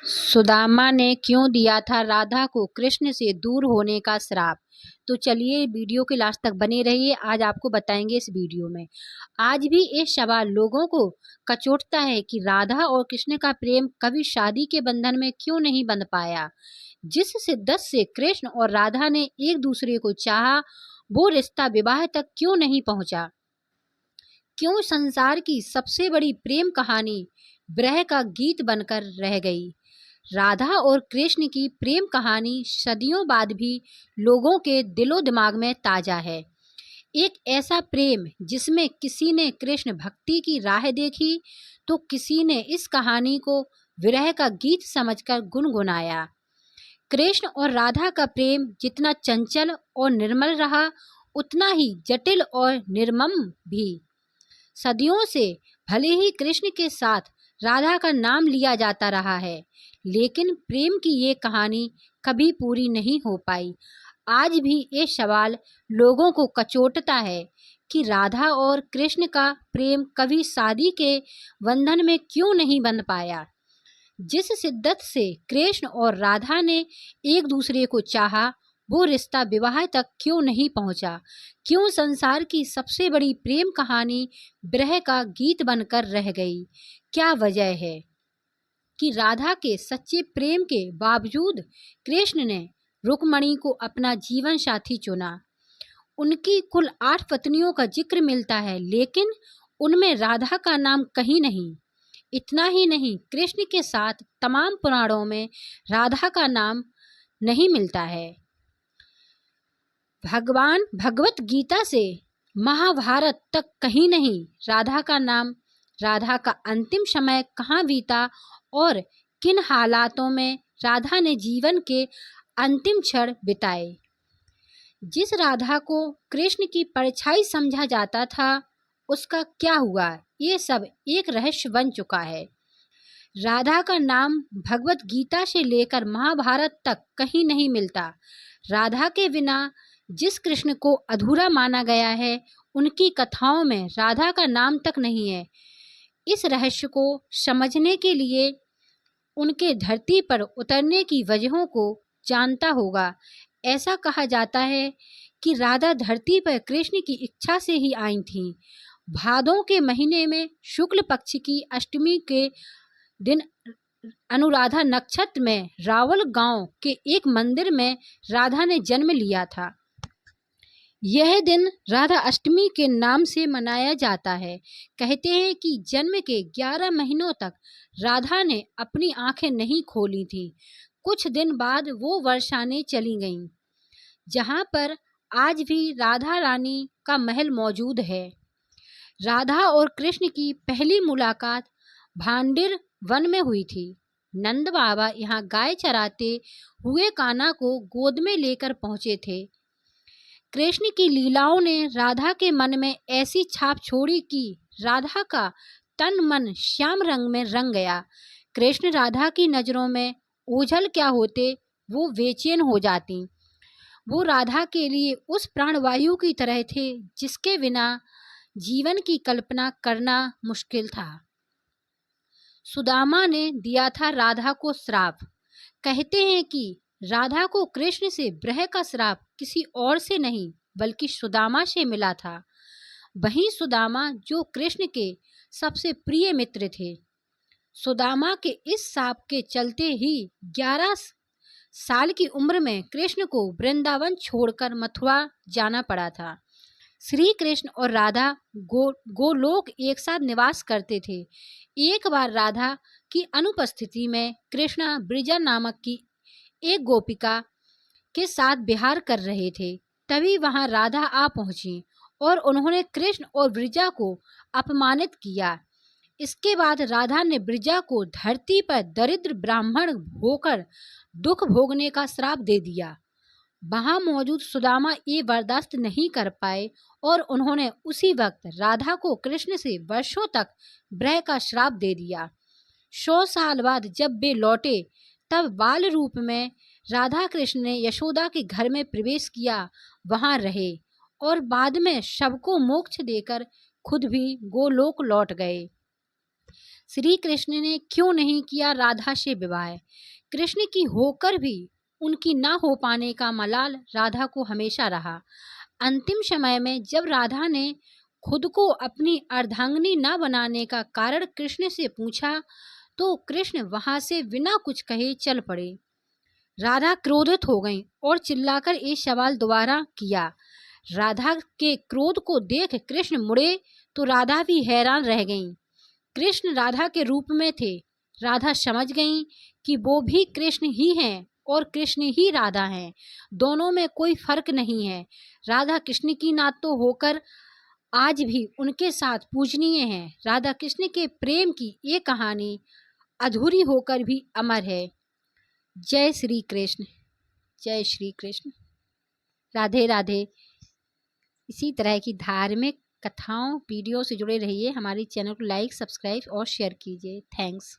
सुदामा ने क्यों दिया था राधा को कृष्ण से दूर होने का श्राप। तो चलिए वीडियो के लास्ट तक बने रहिए। आज आपको बताएंगे इस वीडियो में। आज भी ये सवाल लोगों को कचोटता है कि राधा और कृष्ण का प्रेम कभी शादी के बंधन में क्यों नहीं बंध पाया। जिस शिद्दत से कृष्ण और राधा ने एक दूसरे को चाहा, वो रिश्ता विवाह तक क्यों नहीं पहुंचा। क्यों संसार की सबसे बड़ी प्रेम कहानी विरह का गीत बनकर रह गई। राधा और कृष्ण की प्रेम कहानी सदियों बाद भी लोगों के दिलो दिमाग में ताजा है। एक ऐसा प्रेम जिसमें किसी ने कृष्ण भक्ति की राह देखी तो किसी ने इस कहानी को विरह का गीत समझकर गुनगुनाया। कृष्ण और राधा का प्रेम जितना चंचल और निर्मल रहा, उतना ही जटिल और निर्मम भी। सदियों से भले ही कृष्ण के साथ राधा का नाम लिया जाता रहा है, लेकिन प्रेम की ये कहानी कभी पूरी नहीं हो पाई। आज भी ये सवाल लोगों को कचोटता है कि राधा और कृष्ण का प्रेम कभी शादी के बंधन में क्यों नहीं बंध पाया। जिस शिद्दत से कृष्ण और राधा ने एक दूसरे को चाहा, वो रिश्ता विवाह तक क्यों नहीं पहुंचा। क्यों संसार की सबसे बड़ी प्रेम कहानी विरह का गीत बनकर रह गई। क्या वजह है कि राधा के सच्चे प्रेम के बावजूद कृष्ण ने रुक्मणी को अपना जीवन साथी चुना। उनकी कुल 8 पत्नियों का जिक्र मिलता है, लेकिन उनमें राधा का नाम कहीं नहीं। इतना ही नहीं, कृष्ण के साथ तमाम पुराणों में राधा का नाम नहीं मिलता है। भगवान भगवत गीता से महाभारत तक कहीं नहीं राधा का नाम। राधा का अंतिम समय कहाँ बीता और किन हालातों में राधा ने जीवन के अंतिम क्षण बिताए। जिस राधा को कृष्ण की परछाई समझा जाता था, उसका क्या हुआ, ये सब एक रहस्य बन चुका है। राधा का नाम भगवत गीता से लेकर महाभारत तक कहीं नहीं मिलता। राधा के बिना जिस कृष्ण को अधूरा माना गया है, उनकी कथाओं में राधा का नाम तक नहीं है। इस रहस्य को समझने के लिए उनके धरती पर उतरने की वजहों को जानता होगा। ऐसा कहा जाता है कि राधा धरती पर कृष्ण की इच्छा से ही आई थीं। भादों के महीने में शुक्ल पक्ष की अष्टमी के दिन अनुराधा नक्षत्र में रावल गांव के एक मंदिर में राधा ने जन्म लिया था। यह दिन राधा अष्टमी के नाम से मनाया जाता है। कहते हैं कि जन्म के 11 महीनों तक राधा ने अपनी आंखें नहीं खोली थी। कुछ दिन बाद वो वर्षाने चली गईं, जहां पर आज भी राधा रानी का महल मौजूद है। राधा और कृष्ण की पहली मुलाकात भांडिर वन में हुई थी। नंद बाबा यहाँ गाय चराते हुए कान्हा को गोद में लेकर पहुंचे थे। कृष्ण की लीलाओं ने राधा के मन में ऐसी छाप छोड़ी कि राधा का तन मन श्याम रंग में रंग गया। कृष्ण राधा की नजरों में ओझल क्या होते, वो बेचैन हो जाती। वो राधा के लिए उस प्राणवायु की तरह थे जिसके बिना जीवन की कल्पना करना मुश्किल था। सुदामा ने दिया था राधा को श्राप। कहते हैं कि राधा को कृष्ण से विरह का श्राप किसी और से नहीं बल्कि सुदामा से मिला था। वही सुदामा जो कृष्ण के सबसे प्रिय मित्र थे। सुदामा के इस शाप के चलते ही 11 साल की उम्र में कृष्ण को वृंदावन छोड़कर मथुरा जाना पड़ा था। श्री कृष्ण और राधा गोलोक एक साथ निवास करते थे। एक बार राधा की अनुपस्थिति में कृष्ण ब्रिजा नामक की एक गोपिका के साथ विहार कर रहे थे। तभी वहां राधा आ पहुंची और उन्होंने कृष्ण और ब्रिजा को अपमानित किया। इसके बाद राधा ने ब्रिजा को धरती पर दरिद्र ब्राह्मण होकर दुख भोगने का श्राप दे दिया। वहां मौजूद सुदामा ये बर्दाश्त नहीं कर पाए और उन्होंने उसी वक्त राधा को कृष्ण से वर्षों तक विरह का श्राप दे दिया। 100 साल बाद जब वे लौटे, तब बाल रूप में राधा कृष्ण ने यशोदा के घर में प्रवेश किया, वहां रहे और बाद में सबको मोक्ष देकर खुद भी गोलोक लौट गए। श्री कृष्ण ने क्यों नहीं किया राधा से विवाह? कृष्ण की होकर भी उनकी ना हो पाने का मलाल राधा को हमेशा रहा। अंतिम समय में जब राधा ने खुद को अपनी अर्धांगिनी न बनाने का कारण कृष्ण से पूछा, तो कृष्ण वहां से बिना कुछ कहे चल पड़े। राधा क्रोधित हो गईं और चिल्लाकर ये सवाल दोबारा किया। राधा के क्रोध को देख कृष्ण मुड़े तो राधा भी हैरान रह गईं। कृष्ण राधा के रूप में थे। राधा समझ गईं कि वो भी कृष्ण ही हैं और कृष्ण ही राधा हैं। दोनों में कोई फर्क नहीं है। राधा कृष्ण की नात तो होकर आज भी उनके साथ पूजनीय है। राधा कृष्ण के प्रेम की ये कहानी अधूरी होकर भी अमर है। जय श्री कृष्ण, जय श्री कृष्ण। राधे राधे। इसी तरह की धार्मिक कथाओं वीडियो से जुड़े रहिए। हमारी चैनल को लाइक, सब्सक्राइब और शेयर कीजिए। थैंक्स।